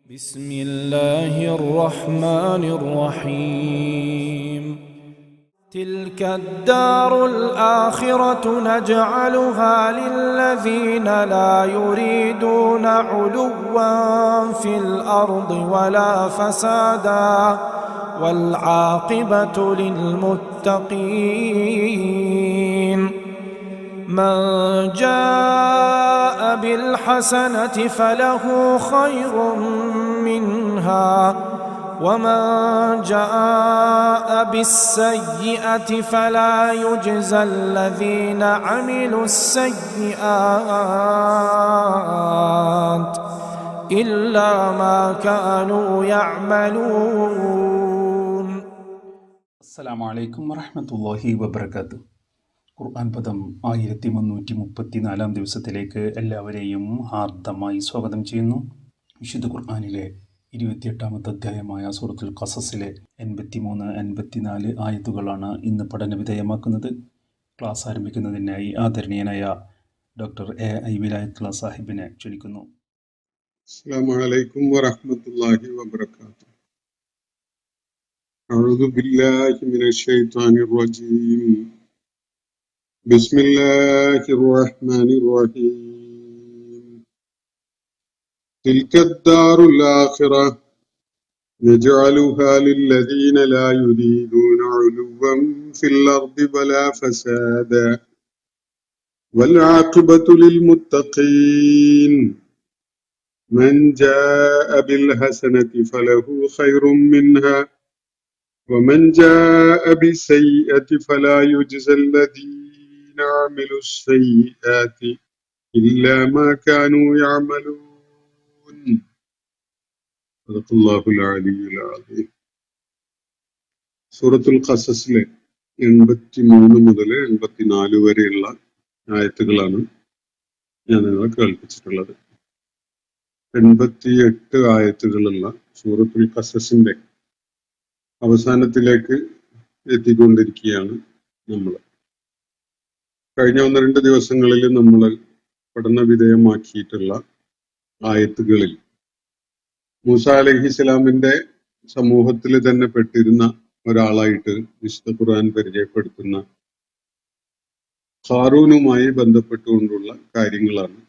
بسم الله الرحمن الرحيم تلك الدار الآخرة نجعلها للذين لا يريدون علوا في الأرض ولا فسادا والعاقبة للمتقين من جاء بالحسنة فله خير منها ومن جاء بالسيئة فلا يجزى الذين عملوا السيئات إلا ما كانوا يعملون. السلام عليكم ورحمة الله وبركاته. ഖുർആൻ പദം 1334 ദിവസത്തിലേക്ക് എല്ലാവരെയും ഹാർദമായി സ്വാഗതം ചെയ്യുന്നു. വിശുദ്ധ ഖുർആനിലെ 28-ാമത്തെ അധ്യായമായ സൂറത്തുൽ ഖസസിലെ 83-84 ആയത്തുകളാണ് ഇന്ന് പഠനവിധേയമാക്കുന്നത്. ക്ലാസ് ആരംഭിക്കുന്നതിനായി ആദരണീയനായ ഡോക്ടർ എ വിലായത്തുള്ള സാഹിബിനെ ക്ഷണിക്കുന്നു. അസ്സലാമു അലൈക്കും വറഹ്മത്തുള്ളാഹി വബറകാതുഹു. അഊദു ബില്ലാഹി മിനശ് ശൈത്വാനിർ റജീം. ബിസ്മില്ലാഹിർ റഹ്മാനിർ റഹീം. തിൽക്കദ്ദാറുൽ ആഖിറ നജഅലുഹാ ലില്ലദീന ലാ യുരീദൂന ഉലുവ്വൻ ഫിൽ അർദി വലാ ഫസാദ വൽ ആഖിബതു ലിൽ മുത്തഖീൻ. من جاء بالحسنة فله خير منها ومن جاء بالسيئة فلا يجزى الذين عملوا السيئات إلا ما كانوا يعملون. صدق الله العلي العظيم. സൂറത്തുൽ ഖസസിലെ 83 മുതൽ 84 വരെയുള്ള ആയത്തുകളാണ് ഞാൻ നിങ്ങളെ കേൾപ്പിച്ചിട്ടുള്ളത്. 88 ആയത്തുകളുള്ള സൂറത്തുൽ ഖസസിന്റെ അവസാനത്തിലേക്ക് എത്തിക്കൊണ്ടിരിക്കുകയാണ് നമ്മൾ. കഴിഞ്ഞ 1-2 ദിവസങ്ങളിൽ നമ്മൾ പഠന വിധേയമാക്കിയിട്ടുള്ള ആയത്തുകളിൽ മൂസ അലൈഹിസ്സലാമിന്റെ സമൂഹത്തിൽ തന്നെ പെട്ടിരുന്ന ഒരാളായിട്ട് വിശുദ്ധ ഖുർആൻ പരിചയപ്പെടുത്തുന്ന ഹാറൂനുമായി ബന്ധപ്പെട്ടുകൊണ്ടുള്ള കാര്യങ്ങളാണ്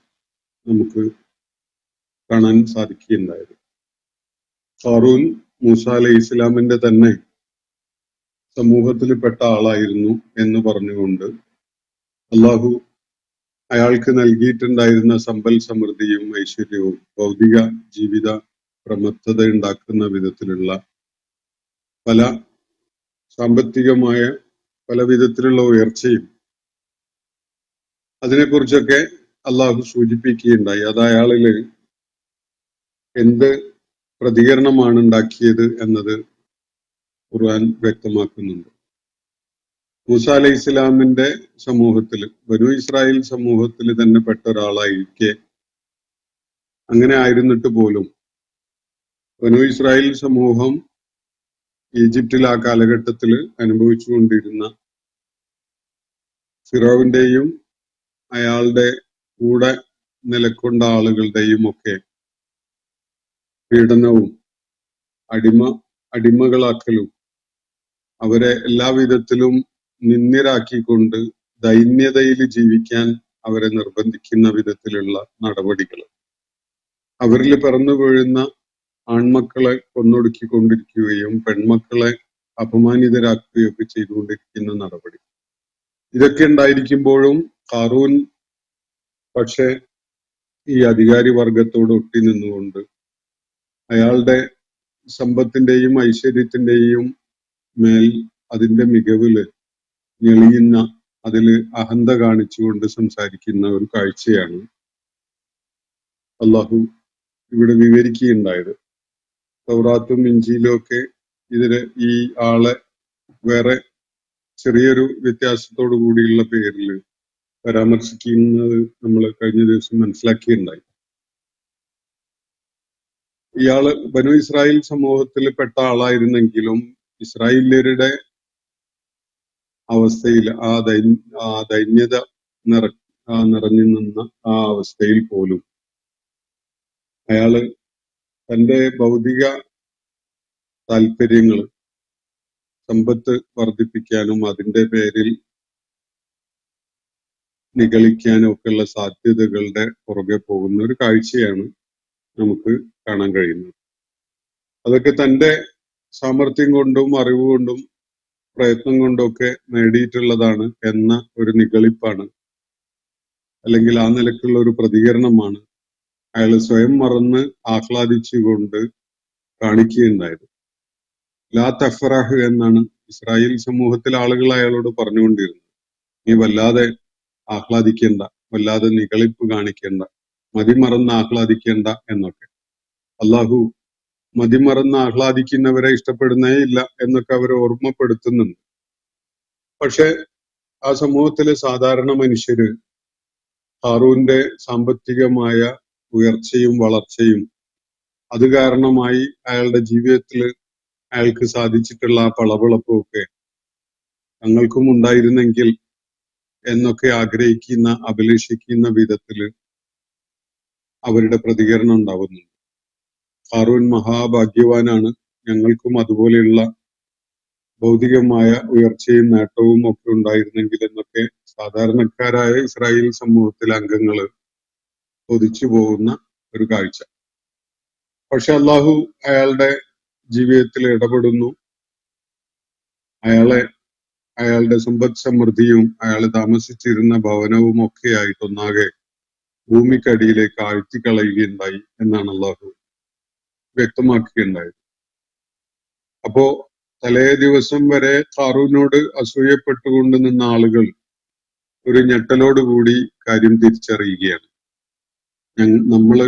നമുക്ക് കാണാൻ സാധിക്കുകയുണ്ടായത്. ഹാറൂൻ മൂസ അലൈഹി ഇസ്ലാമിന്റെ തന്നെ സമൂഹത്തിൽ പെട്ട ആളായിരുന്നു എന്ന് പറഞ്ഞുകൊണ്ട് അള്ളാഹു അയാൾക്ക് നൽകിയിട്ടുണ്ടായിരുന്ന സമ്പൽ സമൃദ്ധിയും ഐശ്വര്യവും ഭൗതിക ജീവിത പ്രമത്തത ഉണ്ടാക്കുന്ന വിധത്തിലുള്ള പല സാമ്പത്തികമായ പല വിധത്തിലുള്ള ഉയർച്ചയും അതിനെക്കുറിച്ചൊക്കെ അള്ളാഹു സൂചിപ്പിക്കുകയുണ്ടായി. അത് അയാളില് എന്ത് പ്രതികരണമാണ് ഉണ്ടാക്കിയത് എന്നത് ഖുർആൻ വ്യക്തമാക്കുന്നുണ്ട്. മൂസ അലൈഹി ഇസ്ലാമിന്റെ സമൂഹത്തിൽ, ബനു ഇസ്രായേൽ സമൂഹത്തിൽ തന്നെ പെട്ട ഒരാളായിരിക്കെ, അങ്ങനെ ആയിരുന്നിട്ട് പോലും ബനു ഇസ്രായേൽ സമൂഹം ഈജിപ്തിൽ ആ കാലഘട്ടത്തിൽ അനുഭവിച്ചുകൊണ്ടിരുന്ന ഫിറോവിന്റെയും അയാളുടെ കൂടെ നിലകൊണ്ട ആളുകളുടെയും ഒക്കെ പീഡനവും അടിമകളാക്കലും അവരെ എല്ലാവിധത്തിലും നിന്ദ്യരാക്കിക്കൊണ്ട് ദൈന്യതയിൽ ജീവിക്കാൻ അവരെ നിർബന്ധിക്കുന്ന വിധത്തിലുള്ള നടപടികൾ, അവരിൽ പിറന്നു വീഴുന്ന ആൺമക്കളെ കൊന്നൊടുക്കിക്കൊണ്ടിരിക്കുകയും പെൺമക്കളെ അപമാനിതരാക്കുകയൊക്കെ ചെയ്തുകൊണ്ടിരിക്കുന്ന നടപടി, ഇതൊക്കെ ഉണ്ടായിരിക്കുമ്പോഴും ഹാറൂൻ പക്ഷെ ഈ അധികാരി വർഗത്തോട് ഒട്ടി നിന്നുകൊണ്ട് അയാളുടെ സമ്പത്തിന്റെയും ഐശ്വര്യത്തിന്റെയും മേൽ അതിന്റെ മികവില് ഞെളിയുന്ന, അതില് അഹന്ത കാണിച്ചുകൊണ്ട് സംസാരിക്കുന്ന ഒരു കാഴ്ചയാണ് അള്ളാഹു ഇവിടെ വിവരിക്കുകയുണ്ടായത്. തൗറാത്തും ഇഞ്ചീലും ഒക്കെ ഇതില് ഈ ആളെ വേറെ ചെറിയൊരു വ്യത്യാസത്തോടു കൂടിയുള്ള പേരിൽ പരാമർശിക്കുന്നത് നമ്മൾ കഴിഞ്ഞ ദിവസം മനസ്സിലാക്കിയിട്ടുണ്ടായി. ഇയാള് ബനു ഇസ്രായേൽ സമൂഹത്തിൽ പെട്ട ആളായിരുന്നെങ്കിലും ഇസ്രായേല്യരുടെ അവസ്ഥയിൽ ആ ദൈന്യത നിറഞ്ഞു നിന്ന ആ അവസ്ഥയിൽ പോലും അയാള് തന്റെ ഭൗതിക താല്പര്യങ്ങൾ, സമ്പത്ത് വർദ്ധിപ്പിക്കാനും അതിന്റെ പേരിൽ നിഗളിക്കാനും ഒക്കെയുള്ള സാധ്യതകളുടെ പുറകെ പോകുന്ന ഒരു കാഴ്ചയാണ് നമുക്ക് കാണാൻ കഴിയുന്നത്. അതൊക്കെ തന്റെ സാമർഥ്യം കൊണ്ടും അറിവ് കൊണ്ടും പ്രയത്നം കൊണ്ടൊക്കെ നേടിയിട്ടുള്ളതാണ് എന്ന ഒരു നിഗളിപ്പാണ്, അല്ലെങ്കിൽ ആ നിലക്കുള്ള ഒരു പ്രതികരണമാണ് അയാൾ സ്വയം മറന്ന് ആഹ്ലാദിച്ചുകൊണ്ട് കാണിക്കുകയുണ്ടായത്. ലാ തഫ്റഹ് എന്നാണ് ഇസ്രായേൽ സമൂഹത്തിലെ ആളുകൾ അയാളോട് പറഞ്ഞുകൊണ്ടിരുന്നത്. നീ വല്ലാതെ ആഹ്ലാദിക്കേണ്ട, വല്ലാതെ നിഗളിപ്പ് കാണിക്കേണ്ട, മതിമറന്ന് ആഹ്ലാദിക്കേണ്ട എന്നൊക്കെ. അള്ളാഹു മതിമറന്ന് ആഹ്ലാദിക്കുന്നവരെ ഇഷ്ടപ്പെടുന്നേ ഇല്ല എന്നൊക്കെ അവരെ ഓർമ്മപ്പെടുത്തുന്നുണ്ട്. പക്ഷെ ആ സമൂഹത്തിലെ സാധാരണ മനുഷ്യര് ഹാറൂന്റെ സാമ്പത്തികമായ ഉയർച്ചയും വളർച്ചയും അത് കാരണമായി അയാളുടെ ജീവിതത്തിൽ അയാൾക്ക് സാധിച്ചിട്ടുള്ള ആ പളപളപ്പും ഒക്കെ തങ്ങൾക്കും ഉണ്ടായിരുന്നെങ്കിൽ എന്നൊക്കെ ആഗ്രഹിക്കുന്ന, അഭിലഷിക്കുന്ന വിധത്തില് അവരുടെ പ്രതികരണം ഉണ്ടാവുന്നുണ്ട്. ഹാറൂൻ മഹാഭാഗ്യവാനാണ്, ഞങ്ങൾക്കും അതുപോലെയുള്ള ഭൗതികമായ ഉയർച്ചയും നേട്ടവും ഒക്കെ ഉണ്ടായിരുന്നെങ്കിൽ എന്നൊക്കെ സാധാരണക്കാരായ ഇസ്രായേൽ സമൂഹത്തിലെ അംഗങ്ങള് കൊതിച്ചു പോകുന്ന ഒരു കാഴ്ച. പക്ഷെ അള്ളാഹു അയാളുടെ ജീവിതത്തിൽ ഇടപെടുന്നു. അയാളുടെ സമ്പദ് സമൃദ്ധിയും അയാൾ താമസിച്ചിരുന്ന ഭവനവും ഒക്കെ ആയിട്ട് ഒന്നാകെ ഭൂമിക്കടിയിലേക്ക് ആഴ്ത്തിക്കളയുകയുണ്ടായി എന്നാണ് അള്ളാഹു വ്യക്തമാക്കുകയുണ്ടായത്. അപ്പോ തലേ ദിവസം വരെ ഹാറൂനോട് അസൂയപ്പെട്ടുകൊണ്ട് നിന്ന ആളുകൾ ഒരു ഞെട്ടലോടുകൂടി കാര്യം തിരിച്ചറിയുകയാണ്. നമ്മള്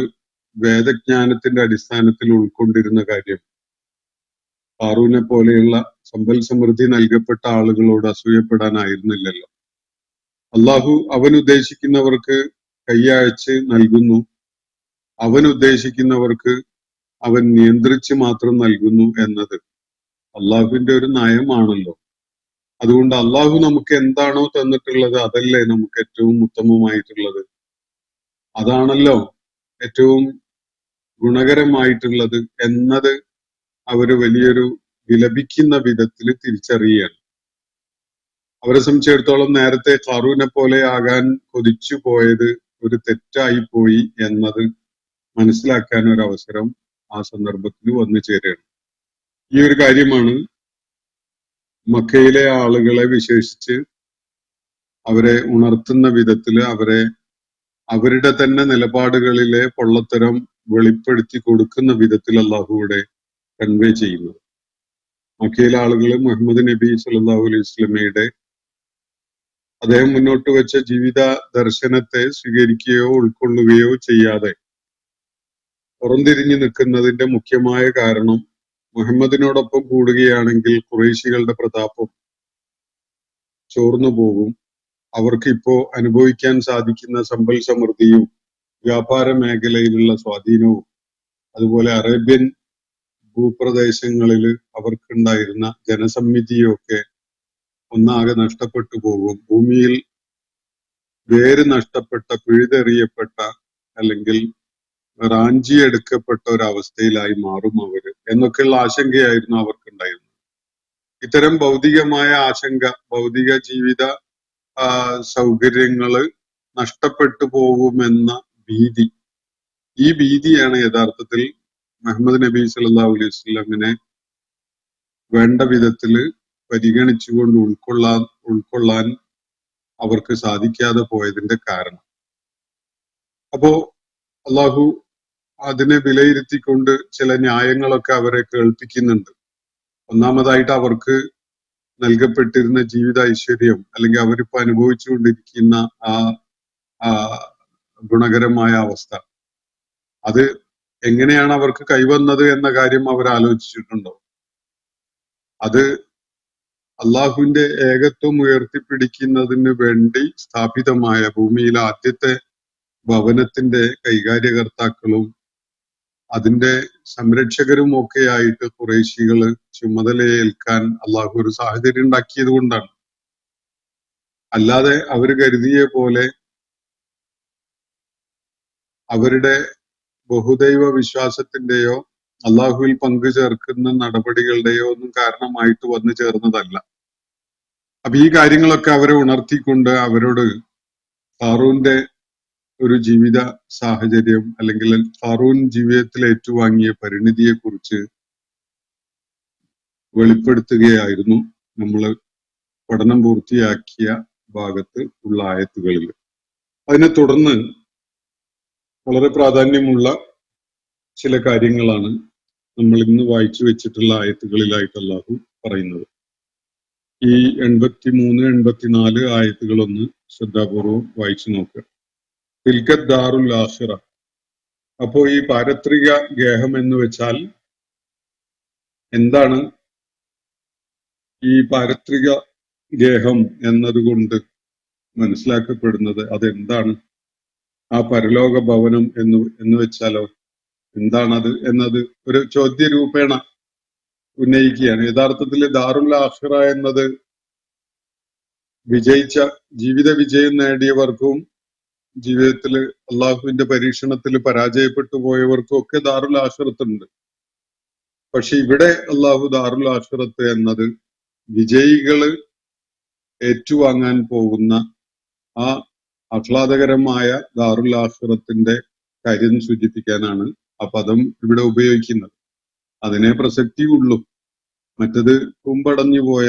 വേദജ്ഞാനത്തിന്റെ അടിസ്ഥാനത്തിൽ ഉൾക്കൊണ്ടിരുന്ന കാര്യം ഹാറൂനെ പോലെയുള്ള സമ്പൽ സമൃദ്ധി നൽകപ്പെട്ട ആളുകളോട് അസൂയപ്പെടാനായിരുന്നില്ലല്ലോ. അള്ളാഹു അവൻ ഉദ്ദേശിക്കുന്നവർക്ക് കൈയയച്ച് നൽകുന്നു, അവൻ ഉദ്ദേശിക്കുന്നവർക്ക് അവൻ നിയന്ത്രിച്ച് മാത്രം നൽകുന്നു എന്നത് അള്ളാഹുവിന്റെ ഒരു നയമാണല്ലോ. അതുകൊണ്ട് അള്ളാഹു നമുക്ക് എന്താണോ തന്നിട്ടുള്ളത് അതല്ലേ നമുക്ക് ഏറ്റവും ഉത്തമമായിട്ടുള്ളത്, അതാണല്ലോ ഏറ്റവും ഗുണകരമായിട്ടുള്ളത് എന്നത് അവര് വലിയൊരു വിലപിക്കുന്ന വിധത്തിൽ തിരിച്ചറിയുകയാണ്. അവരെ സംബന്ധിച്ചിടത്തോളം നേരത്തെ ഖാറൂനെ പോലെ ആകാൻ കൊതിച്ചു പോയത് ഒരു തെറ്റായി പോയി എന്നത് മനസ്സിലാക്കാൻ ഒരു അവസരം ആ സന്ദർഭത്തിൽ വന്നു ചേരുകയാണ്. ഈ ഒരു കാര്യമാണ് മക്കയിലെ ആളുകളെ വിശേഷിച്ച് അവരെ ഉണർത്തുന്ന വിധത്തില് അവരുടെ തന്നെ നിലപാടുകളിലെ പൊള്ളത്തരം വെളിപ്പെടുത്തി കൊടുക്കുന്ന വിധത്തിൽ അള്ളാഹുവിടെ കൺവേ ചെയ്യുന്നത്. മക്കയിലെ ആളുകൾ മുഹമ്മദ് നബി സല്ലല്ലാഹു അലൈഹി വസല്ലമയുടെ അദ്ദേഹം മുന്നോട്ട് വെച്ച ജീവിത ദർശനത്തെ സ്വീകരിക്കുകയോ ഉൾക്കൊള്ളുകയോ ചെയ്യാതെ പുറംതിരിഞ്ഞു നിൽക്കുന്നതിന്റെ മുഖ്യമായ കാരണം മുഹമ്മദിനോടൊപ്പം കൂടുകയാണെങ്കിൽ ഖുറൈശികളുടെ പ്രതാപം ചോർന്നു പോകും, അവർക്ക് ഇപ്പോ അനുഭവിക്കാൻ സാധിക്കുന്ന സമ്പൽ സമൃദ്ധിയും വ്യാപാര മേഖലയിലുള്ള സ്വാധീനവും അതുപോലെ അറേബ്യൻ ഭൂപ്രദേശങ്ങളിൽ അവർക്കുണ്ടായിരുന്ന ജനസമ്മിതിയും ഒക്കെ ഒന്നാകെ നഷ്ടപ്പെട്ടു പോകും, ഭൂമിയിൽ വേര് നഷ്ടപ്പെട്ട, പിഴുതെറിയപ്പെട്ട അല്ലെങ്കിൽ റാഞ്ചിയെടുക്കപ്പെട്ട ഒരവസ്ഥയിലായി മാറും അവര് എന്നൊക്കെയുള്ള ആശങ്കയായിരുന്നു അവർക്കുണ്ടായിരുന്നത്. ഇത്തരം ഭൗതികമായ ആശങ്ക, ഭൗതിക ജീവിത സൗകര്യങ്ങള് നഷ്ടപ്പെട്ടു പോകുമെന്ന ഭീതി, ഈ ഭീതിയാണ് യഥാർത്ഥത്തിൽ മുഹമ്മദ് നബി സല്ലല്ലാഹു അലൈഹി വസല്ലമിനെ വേണ്ട വിധത്തില് പരിഗണിച്ചുകൊണ്ട് ഉൾക്കൊള്ളാൻ അവർക്ക് സാധിക്കാതെ പോയതിന്റെ കാരണം. അപ്പോ അള്ളാഹു അതിനെ വിലയിരുത്തിക്കൊണ്ട് ചില ന്യായങ്ങളൊക്കെ അവരെ കേൾപ്പിക്കുന്നുണ്ട്. ഒന്നാമതായിട്ട് അവർക്ക് നൽകപ്പെട്ടിരുന്ന ജീവിത ഐശ്വര്യം അല്ലെങ്കിൽ അവരിപ്പോ അനുഭവിച്ചുകൊണ്ടിരിക്കുന്ന ആ ഗുണകരമായ അവസ്ഥ, അത് എങ്ങനെയാണ് അവർക്ക് കൈവന്നത് എന്ന കാര്യം അവർ ആലോചിച്ചിട്ടുണ്ടോ? അത് അള്ളാഹുവിന്റെ ഏകത്വം ഉയർത്തിപ്പിടിക്കുന്നതിന് വേണ്ടി സ്ഥാപിതമായ ഭൂമിയിലെ ആദ്യത്തെ ഭവനത്തിന്റെ കൈകാര്യകർത്താക്കളും അതിന്റെ സംരക്ഷകരും ഒക്കെ ആയിട്ട് ഖുറൈശികള് ചുമതലയേൽക്കാൻ അള്ളാഹു ഒരു സാഹചര്യം ഉണ്ടാക്കിയത് കൊണ്ടാണ്. അല്ലാതെ അവര് കരുതിയ പോലെ അവരുടെ ബഹുദൈവ വിശ്വാസത്തിന്റെയോ അള്ളാഹുവിൽ പങ്കു ചേർക്കുന്ന നടപടികളുടെയോ ഒന്നും കാരണമായിട്ട് വന്നു ചേർന്നതല്ല. അപ്പൊ ഈ കാര്യങ്ങളൊക്കെ അവരെ ഉണർത്തിക്കൊണ്ട് അവരോട് ഹാറൂന്റെ ഒരു ജീവിത സാഹചര്യം അല്ലെങ്കിൽ ഹാറൂൻ ജീവിതത്തിൽ ഏറ്റുവാങ്ങിയ പരിണിതിയെ കുറിച്ച് വെളിപ്പെടുത്തുകയായിരുന്നു നമ്മൾ പഠനം പൂർത്തിയാക്കിയ ഭാഗത്ത് ഉള്ള ആയത്തുകളിൽ. അതിനെ തുടർന്ന് വളരെ പ്രാധാന്യമുള്ള ചില കാര്യങ്ങളാണ് നമ്മൾ ഇന്ന് വായിച്ചു വെച്ചിട്ടുള്ള ആയത്തുകളിലായിട്ട് അല്ലാഹു പറയുന്നത്. ഈ 83, 84 ആയത്തുകളൊന്ന് ശ്രദ്ധാപൂർവം വായിച്ചു നോക്കുക. തിൽക്കത് ദാറുൽ ആഖിറ. അപ്പോ ഈ പാരത്രിക ഗേഹം എന്ന് വെച്ചാൽ എന്താണ്? ഈ പാരത്രിക ഗേഹം എന്നതുകൊണ്ട് മനസ്സിലാക്കപ്പെടുന്നത് അതെന്താണ്? ആ പരലോക ഭവനം എന്ന് വെച്ചാലോ എന്താണത് എന്നത് ഒരു ചോദ്യ രൂപേണ ഉന്നയിക്കുകയാണ്. യഥാർത്ഥത്തിൽ ദാറുൽ ആഖിറ എന്നത് വിജയിച്ച ജീവിത വിജയം നേടിയവർക്കും ജീവിതത്തിൽ അള്ളാഹുവിന്റെ പരീക്ഷണത്തിൽ പരാജയപ്പെട്ടു പോയവർക്കും ഒക്കെ ദാറുൽ ആഖിറത്തുണ്ട്. പക്ഷെ ഇവിടെ അള്ളാഹു ദാറുൽ ആഖിറത്ത് എന്നത് വിജയികള് ഏറ്റുവാങ്ങാൻ പോകുന്ന ആ ആഹ്ലാദകരമായ ദാറുൽ ആഖിറത്തിന്റെ കാര്യം സൂചിപ്പിക്കാനാണ് ആ പദം ഇവിടെ ഉപയോഗിക്കുന്നത്. അതിനെ പ്രസക്തിയുള്ളൂ. മറ്റത് കുമ്പടഞ്ഞു പോയ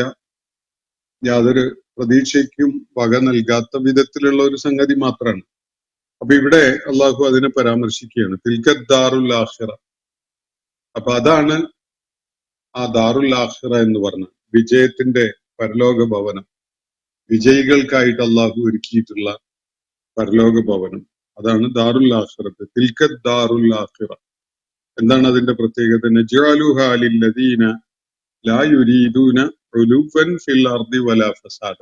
യാതൊരു പ്രതീക്ഷയ്ക്കും വക നൽകാത്ത വിധത്തിലുള്ള ഒരു സംഗതി മാത്രമാണ്. അപ്പൊ ഇവിടെ അള്ളാഹു അതിനെ പരാമർശിക്കുകയാണ്, തിൽക്കത് ദാറുൽ ആഖിറ. അപ്പൊ അതാണ് ആ ദാറുൽ ആഖിറ എന്ന് പറഞ്ഞ വിജയത്തിന്റെ പരലോക ഭവനം, വിജയികൾക്കായിട്ട് അള്ളാഹു ഒരുക്കിയിട്ടുള്ള പരലോക ഭവനം. അതാണ് ദാറുൽ ആഖിറത്ത്. തിൽക്കത് ദാറുൽ ആഖിറ. എന്താണ് അതിന്റെ പ്രത്യേകത? നജ്അലുഹാ ലില്ലദീന ലാ യുരീദൂന ഉലുവൻ ഫിൽ അർദി വലാ ഫസാദ.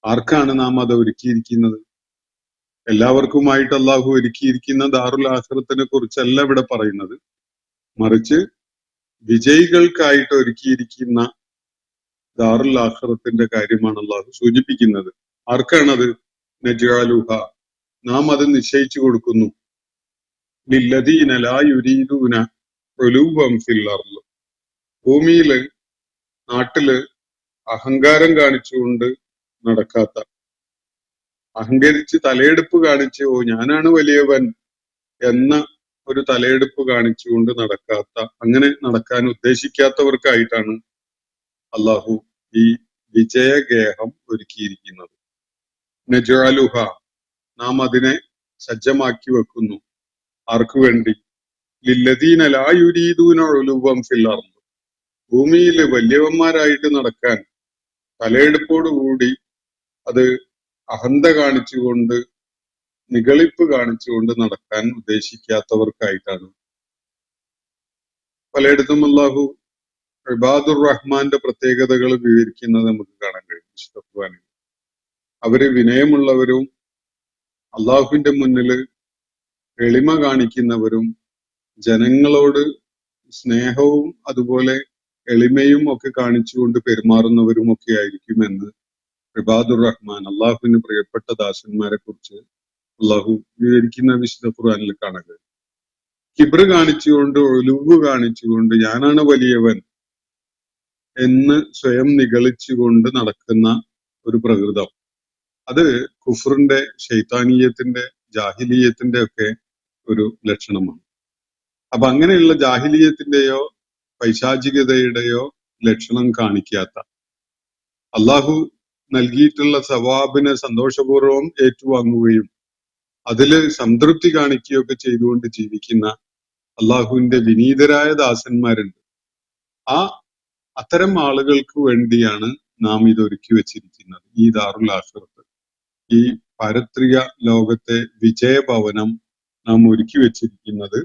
ആർക്കാണ് നാം അത് ഒരുക്കിയിരിക്കുന്നത്? എല്ലാവർക്കുമായിട്ട് അള്ളാഹു ഒരുക്കിയിരിക്കുന്ന ദാറുൽ ആഖിറത്തിനെ കുറിച്ചല്ല ഇവിടെ പറയുന്നത്, മറിച്ച് വിജയികൾക്കായിട്ട് ഒരുക്കിയിരിക്കുന്ന ദാറുൽ ആഖിറത്തിന്റെ കാര്യമാണ് അള്ളാഹു സൂചിപ്പിക്കുന്നത്. ആർക്കാണത്? നജ്അലുഹ, നാം അത് നിശ്ചയിച്ചു കൊടുക്കുന്നു. ലില്ലദീന ലാ യുരീദൂന ഉലുവൻ ഫിൽ അർദ്. ഭൂമിയില് നാട്ടില് അഹങ്കാരം കാണിച്ചുകൊണ്ട് നടക്കാത്ത, അഹങ്കരിച്ച് തലയെടുപ്പ് കാണിച്ച് ഓ ഞാനാണ് വലിയവൻ എന്ന ഒരു തലയെടുപ്പ് കാണിച്ചുകൊണ്ട് നടക്കാത്ത, അങ്ങനെ നടക്കാൻ ഉദ്ദേശിക്കാത്തവർക്കായിട്ടാണ് അള്ളാഹു ഈ വിജയഗേഹം ഒരുക്കിയിരിക്കുന്നത്. നജ്അലുഹ, നാം അതിനെ സജ്ജമാക്കി വെക്കുന്നു. ആർക്കു വേണ്ടി? ലില്ലദീന ലാ യുരീദൂന ഉലുവൻ ഫിൽ അർദ്. ഭൂമിയിൽ വലിയവന്മാരായിട്ട് നടക്കാൻ, തലയെടുപ്പോടുകൂടി അത് അഹന്ത കാണിച്ചുകൊണ്ട്, നിഗളിപ്പ് കാണിച്ചുകൊണ്ട് നടക്കാൻ ഉദ്ദേശിക്കാത്തവർക്കായിട്ടാണ്. പലയിടത്തും അല്ലാഹു ഇബാദുർ റഹ്മാന്റെ പ്രത്യേകതകൾ വിവരിക്കുന്നത് നമുക്ക് കാണാൻ കഴിയും വിശുദ്ധ ഖുർആനിൽ. അവര് വിനയമുള്ളവരും അള്ളാഹുവിന്റെ മുന്നിൽ എളിമ കാണിക്കുന്നവരും ജനങ്ങളോട് സ്നേഹവും അതുപോലെ എളിമയും ഒക്കെ കാണിച്ചുകൊണ്ട് പെരുമാറുന്നവരും ഒക്കെ ആയിരിക്കും എന്ന് ഇബാദുർ റഹ്മാൻ, അള്ളാഹുവിന് പ്രിയപ്പെട്ട ദാസന്മാരെ കുറിച്ച് അള്ളാഹു വിവരിക്കുന്ന വിശുദ്ധ ഖുർആനിൽ കാണാൻ കഴിയും. കിബ്ർ കാണിച്ചുകൊണ്ട്, ഒലുവ് കാണിച്ചുകൊണ്ട്, ഞാനാണ് വലിയവൻ എന്ന് സ്വയം നിഗളിച്ചുകൊണ്ട് നടക്കുന്ന ഒരു പ്രകൃതം, അത് കുഫറിന്റെ, ശൈത്താനീയത്തിന്റെ, ജാഹിലീയത്തിന്റെ ഒക്കെ ഒരു ലക്ഷണമാണ്. അപ്പൊ അങ്ങനെയുള്ള ജാഹിലീയത്തിന്റെയോ പൈശാചികതയുടെയോ ലക്ഷണം കാണിക്കാത്ത, അള്ളാഹു നൽകിയിട്ടുള്ള സവാബിനെ സന്തോഷപൂർവ്വം ഏറ്റുവാങ്ങുകയും അതില് സംതൃപ്തി കാണിക്കുകയൊക്കെ ചെയ്തുകൊണ്ട് ജീവിക്കുന്ന അള്ളാഹുവിന്റെ വിനീതരായ ദാസന്മാരുണ്ട്. അത്തരം ആളുകൾക്ക് വേണ്ടിയാണ് നാം ഇത് ഒരുക്കി വെച്ചിരിക്കുന്നത്. ഈ ദാറുൽ ആഖിറത്ത്, ഈ പാരത്രിക ലോകത്തെ വിജയഭവനം നാം ഒരുക്കി വെച്ചിരിക്കുന്നത്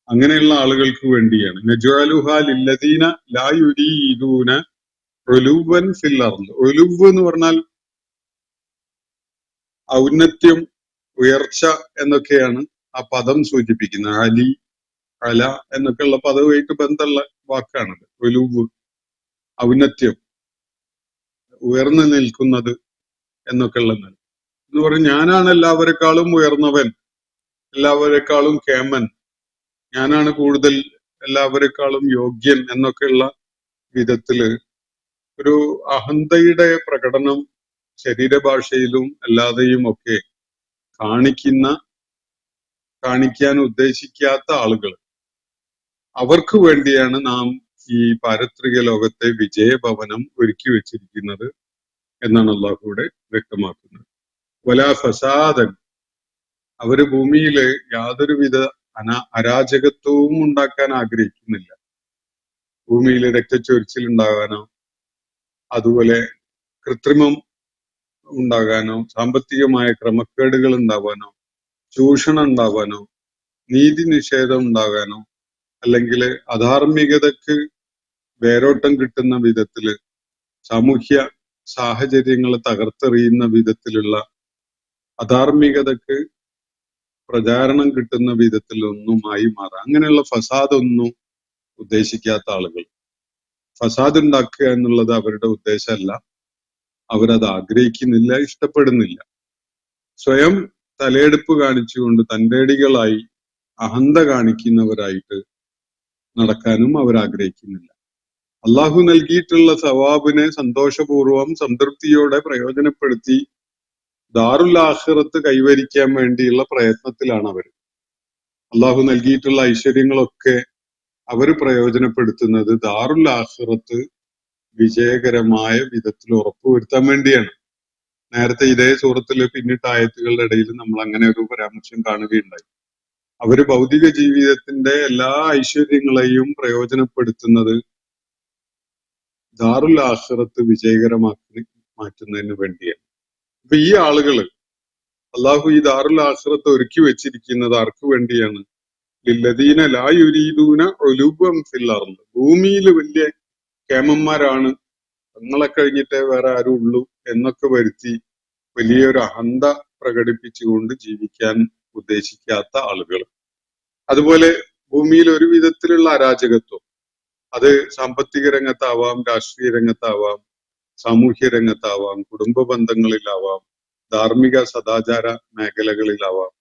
അങ്ങനെയുള്ള ആളുകൾക്ക് വേണ്ടിയാണ്. നജ്അലുഹാ ലില്ലദീന ലാ യുരീദൂന ഉലുവൻ ഫിൽ അർദ്. ഉലുവ് എന്ന് പറഞ്ഞാൽ ഔന്നത്യം, ഉയർച്ച എന്നൊക്കെയാണ് ആ പദം സൂചിപ്പിക്കുന്നത്. അലി, അല എന്നൊക്കെയുള്ള പദവുമായിട്ട് ബന്ധമുള്ള വാക്കാണത്. ഉലുവ്, ഔന്നത്യം, ഉയർന്നു നിൽക്കുന്നത് എന്നൊക്കെ ഉള്ളത് എന്ന് പറഞ്ഞ് ഞാനാണ് എല്ലാവരെക്കാളും ഉയർന്നവൻ, എല്ലാവരെക്കാളും കേമൻ, ഞാനാണ് കൂടുതൽ എല്ലാവരെക്കാളും യോഗ്യൻ എന്നൊക്കെയുള്ള വിധത്തില് ഒരു അഹന്തയുടെ പ്രകടനം ശരീരഭാഷയിലും അല്ലാതെയും ഒക്കെ കാണിക്കാൻ ഉദ്ദേശിക്കാത്ത ആളുകൾ, അവർക്ക് വേണ്ടിയാണ് നാം ഈ പാരത്രിക ലോകത്തെ വിജയഭവനം ഒരുക്കി വെച്ചിരിക്കുന്നത് എന്നാണ് അള്ളാഹു ഇവിടെ വ്യക്തമാക്കുന്നത്. വലാ ഫസാദൻ, അവര് ഭൂമിയില് യാതൊരുവിധ അരാജകത്വവും ഉണ്ടാക്കാൻ ആഗ്രഹിക്കുന്നില്ല. ഭൂമിയിൽ രക്തച്ചൊരിച്ചിൽ ഉണ്ടാകാനോ അതുപോലെ കൃത്രിമം ഉണ്ടാകാനോ സാമ്പത്തികമായ ക്രമക്കേടുകൾ ഉണ്ടാവാനോ ചൂഷണം ഉണ്ടാവാനോ നീതി നിഷേധം ഉണ്ടാകാനോ അല്ലെങ്കിൽ അധാർമികതക്ക് വേരോട്ടം കിട്ടുന്ന വിധത്തില് സാമൂഹ്യ സാഹചര്യങ്ങളെ തകർത്തെറിയുന്ന വിധത്തിലുള്ള അധാർമികതക്ക് പ്രചാരണം കിട്ടുന്ന വിധത്തിലൊന്നുമായി മാറാം. അങ്ങനെയുള്ള ഫസാദൊന്നും ഉദ്ദേശിക്കാത്ത ആളുകൾ. ഫസാദ് ഉണ്ടാക്കുക എന്നുള്ളത് അവരുടെ ഉദ്ദേശമല്ല, അവരത് ആഗ്രഹിക്കുന്നില്ല, ഇഷ്ടപ്പെടുന്നില്ല. സ്വയം തലയെടുപ്പ് കാണിച്ചുകൊണ്ട് തന്റേടികളായി അഹന്ത കാണിക്കുന്നവരായിട്ട് നടക്കാനും അവർ ആഗ്രഹിക്കുന്നില്ല. അള്ളാഹു നൽകിയിട്ടുള്ള സവാബിനെ സന്തോഷപൂർവം സംതൃപ്തിയോടെ പ്രയോജനപ്പെടുത്തി ദാറുൽ ആഖിറത്ത് കൈവരിക്കാൻ വേണ്ടിയുള്ള പ്രയത്നത്തിലാണ് അവർ. അള്ളാഹു നൽകിയിട്ടുള്ള ഐശ്വര്യങ്ങളൊക്കെ അവർ പ്രയോജനപ്പെടുത്തുന്നത് ദാറുൽ ആഖിറത്ത് വിജയകരമായ വിധത്തിൽ ഉറപ്പുവരുത്താൻ വേണ്ടിയാണ്. നേരത്തെ ഇതേ സൂറത്തില് പിന്നിട്ട ആയത്തുകളുടെ ഇടയിൽ നമ്മൾ അങ്ങനെ ഒരു പരാമർശം കാണുകയുണ്ടായി. അവര് ഭൗതിക ജീവിതത്തിന്റെ എല്ലാ ഐശ്വര്യങ്ങളെയും പ്രയോജനപ്പെടുത്തുന്നത് ദാറുൽ ആഖിറത്ത് വിജയകരമാക്കി മാറ്റുന്നതിന് വേണ്ടിയാണ്. അപ്പൊ ഈ ആളുകള് അള്ളാഹു ഈ ദാറുൽ ആഖിറത്ത് ഒരുക്കി വെച്ചിരിക്കുന്നത് ആർക്ക് വേണ്ടിയാണ്? ലില്ലദീന ലാ യുരീദൂന ഉലുവൻ ഫിൽ അർള്, ഭൂമിയിൽ വലിയ കേമന്മാരാണ്, തങ്ങളെ കഴിഞ്ഞിട്ടേ വേറെ ആരും ഉള്ളൂ എന്നൊക്കെ വരുത്തി വലിയൊരു അഹന്ത പ്രകടിപ്പിച്ചുകൊണ്ട് ജീവിക്കാൻ ഉദ്ദേശിക്കാത്ത ആളുകൾ. അതുപോലെ ഭൂമിയിൽ ഒരു വിധത്തിലുള്ള അരാജകത്വം, അത് സാമ്പത്തിക രംഗത്താവാം, രാഷ്ട്രീയ രംഗത്താവാം, സാമൂഹ്യ രംഗത്താവാം, കുടുംബ ബന്ധങ്ങളിലാവാം, ധാർമ്മിക സദാചാര മേഖലകളിലാവാം.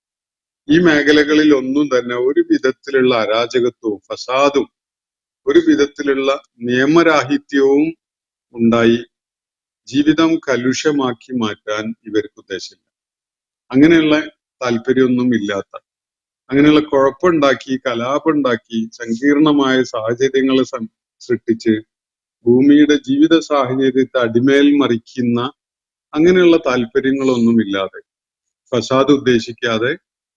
ഈ മേഖലകളിൽ ഒന്നും തന്നെ ഒരു വിധത്തിലുള്ള അരാജകത്വവും ഫസാദും ഒരു വിധത്തിലുള്ള നിയമരാഹിത്യവും ഉണ്ടായി ജീവിതം കലുഷമാക്കി മാറ്റാൻ ഇവർക്ക് ഉദ്ദേശമില്ല. അങ്ങനെയുള്ള താല്പര്യമൊന്നും ഇല്ലാത്ത, അങ്ങനെയുള്ള കുഴപ്പമുണ്ടാക്കി കലാപമുണ്ടാക്കി സങ്കീർണമായ സാഹചര്യങ്ങൾ സൃഷ്ടിച്ച് ഭൂമിയുടെ ജീവിത സാഹചര്യത്തെ അടിമേൽ മറിക്കുന്ന അങ്ങനെയുള്ള താല്പര്യങ്ങളൊന്നുമില്ലാതെ, ഫസാദ് ഉദ്ദേശിക്കാതെ,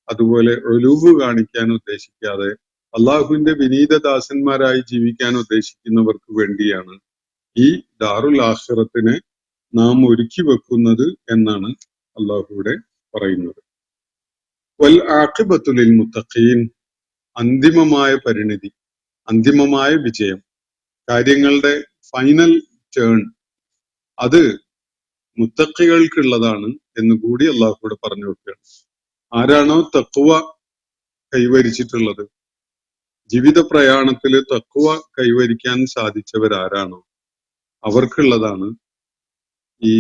അതുപോലെ ഒലുവ് കാണിക്കാൻ ഉദ്ദേശിക്കാതെ അള്ളാഹുവിന്റെ വിനീതദാസന്മാരായി ജീവിക്കാൻ ഉദ്ദേശിക്കുന്നവർക്ക് വേണ്ടിയാണ് ഈ ദാറുൽ ആഖിറത്തിനെ നാം ഒരുക്കി വെക്കുന്നത് എന്നാണ് അള്ളാഹുവിടെ പറയുന്നത്. വൽ ആഖിബത്തു ലിൽ മുത്തഖീൻ, അന്തിമമായ പരിണിതി, അന്തിമമായ വിജയം, കാര്യങ്ങളുടെ ഫൈനൽ ടേൺ, അത് മുത്തഖികൾക്കുള്ളതാണ് എന്നുകൂടി അള്ളാഹുവിടെ പറഞ്ഞു വെക്കുകയാണ്. ആരാണോ തഖ്വ കൈവരിച്ചിട്ടുള്ളത്, ജീവിത പ്രയാണത്തിൽ തഖ്വ കൈവരിക്കാൻ സാധിച്ചവരാരാണോ അവർക്കുള്ളതാണ് ഈ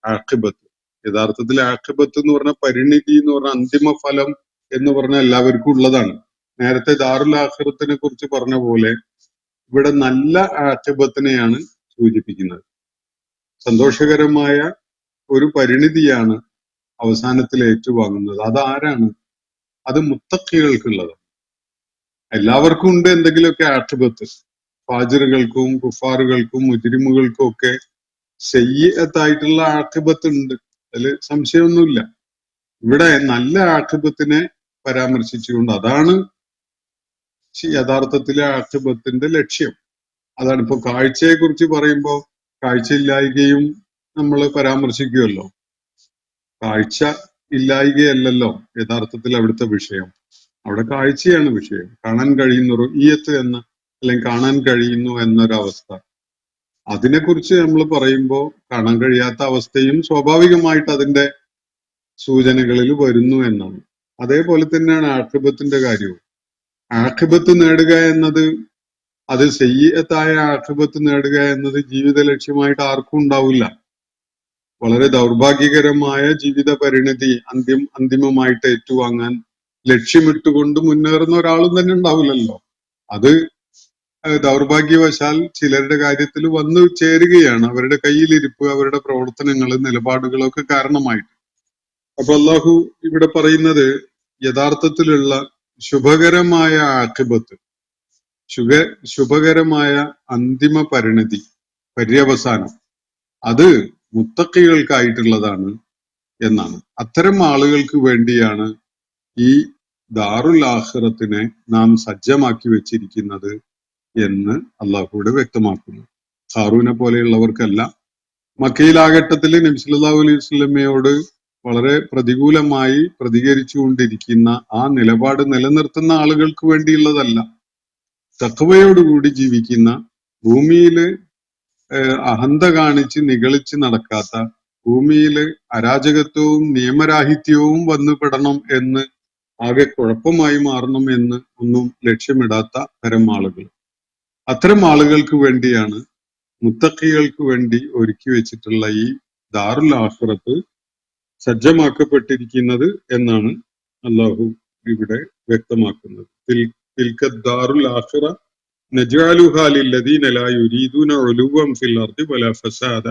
ആഖിബത്ത്. യഥാർത്ഥത്തിൽ ആഖിബത്ത് എന്ന് പറഞ്ഞ പരിണിതി എന്ന് പറഞ്ഞ അന്തിമ ഫലം എന്ന് പറഞ്ഞാൽ എല്ലാവർക്കും ഉള്ളതാണ്. നേരത്തെ ദാറുൽ ആഖിറത്തിനെ കുറിച്ച് പറഞ്ഞ പോലെ ഇവിടെ നല്ല ആഖിബത്തിനെയാണ് സൂചിപ്പിക്കുന്നത്. സന്തോഷകരമായ ഒരു പരിണിതിയാണ് അവസാനത്തിൽ ഏറ്റുവാങ്ങുന്നത്. അതാരാണ്? അത് മുത്തഖികൾക്കുള്ളതാണ്. എല്ലാവർക്കും ഉണ്ട് എന്തെങ്കിലുമൊക്കെ ആഖിബത്ത്. ഫാജിറുകൾക്കും കുഫാറുകൾക്കും മുജ്രിമുകൾക്കും ഒക്കെ സയ്യിഅത്തായിട്ടുള്ള ആഖിബത്ത് ഉണ്ട്, അതിൽ സംശയമൊന്നുമില്ല. ഇവിടെ നല്ല ആഖിബത്തിനെ പരാമർശിച്ചുകൊണ്ട് അതാണ് യഥാർത്ഥത്തിലെ ആഖിബത്തിന്റെ ലക്ഷ്യം. അതാണ് ഇപ്പൊ കാഴ്ചയെ കുറിച്ച് പറയുമ്പോൾ കാഴ്ചയില്ലായ്കയും നമ്മൾ പരാമർശിക്കുമല്ലോ. കാഴ്ച ഇല്ലായ്കയല്ലല്ലോ യഥാർത്ഥത്തിൽ അവിടുത്തെ വിഷയം. അവിടെ കാഴ്ചയാണ് വിഷയം. കാണാൻ കഴിയുന്ന റുഇയത്ത് എന്ന, അല്ലെങ്കിൽ കാണാൻ കഴിയുന്നു എന്നൊരവസ്ഥ, അതിനെക്കുറിച്ച് നമ്മൾ പറയുമ്പോൾ കാണാൻ കഴിയാത്ത അവസ്ഥയും സ്വാഭാവികമായിട്ട് അതിന്റെ സൂചനകളിൽ വരുന്നു എന്നാണ്. അതേപോലെ തന്നെയാണ് ആഖിബത്തിന്റെ കാര്യവും. ആഖിബത്ത് നേടുക എന്നത്, അത് സയ്യിഅത്തായ ആഖിബത്ത് നേടുക എന്നത് ജീവിത ലക്ഷ്യമായിട്ട് ആർക്കും ഉണ്ടാവില്ല. വളരെ ദൗർഭാഗ്യകരമായ ജീവിത പരിണിതി അന്തിമമായിട്ട് ഏറ്റുവാങ്ങാൻ ലക്ഷ്യമിട്ടുകൊണ്ട് മുന്നേറുന്ന ഒരാളും തന്നെ ഉണ്ടാവില്ലല്ലോ. അത് ദൗർഭാഗ്യവശാൽ ചിലരുടെ കാര്യത്തിൽ വന്നു ചേരുകയാണ്. അവരുടെ കയ്യിലിരിപ്പ്, അവരുടെ പ്രവർത്തനങ്ങൾ, നിലപാടുകളൊക്കെ കാരണമായിട്ട്. അപ്പൊ അള്ളാഹു ഇവിടെ പറയുന്നത് യഥാർത്ഥത്തിലുള്ള ശുഭകരമായ ആഖിബത്ത്, ശുഭകരമായ അന്തിമ പരിണതി, പര്യവസാനം, അത് മുത്തഖികൾക്കായിട്ടുള്ളതാണ് എന്നാണ്. അത്തരം ആളുകൾക്ക് വേണ്ടിയാണ് ഈ ദാറുൽ ആഖിറത്തിനെ നാം സജ്ജമാക്കി വെച്ചിരിക്കുന്നത് എന്ന് അള്ളാഹുവിടെ വ്യക്തമാക്കുന്നു. ഹാറൂനെ പോലെയുള്ളവർക്കല്ല. മക്കയിലാഘട്ടത്തിൽ നബി സല്ലല്ലാഹു അലൈഹി വസല്ലമയോട് വളരെ പ്രതികൂലമായി പ്രതികരിച്ചുകൊണ്ടിരിക്കുന്ന ആ നിലപാട് നിലനിർത്തുന്ന ആളുകൾക്ക് വേണ്ടിയുള്ളതല്ല. തഖ്വയോടുകൂടി ജീവിക്കുന്ന, ഭൂമിയിൽ അഹന്ത കാണിച്ച് നിഗളിച്ച് നടക്കാത്ത, ഭൂമിയിൽ അരാജകത്വവും നിയമരാഹിത്യവും വന്നു പെടണം എന്ന്, ആകെ കുഴപ്പമായി മാറണം എന്ന് ഒന്നും ലക്ഷ്യമിടാത്ത തരം ആളുകൾ. അത്തരം ആളുകൾക്ക് വേണ്ടിയാണ്, മുത്തഖികൾക്ക് വേണ്ടി ഒരുക്കി വെച്ചിട്ടുള്ള ഈ ദാറുൽ ആഖിറത്ത് സജ്ജമാക്കപ്പെട്ടിരിക്കുന്നത് എന്നാണ് അള്ളാഹു ഇവിടെ വ്യക്തമാക്കുന്നത്. തിൽക ദാറുൽ ആഖിറ നജ്അലുഹാ ലില്ലദീന ലാ യുരീദൂന ഉലുവൻ ഫിൽ അർദി വലാ ഫസാദ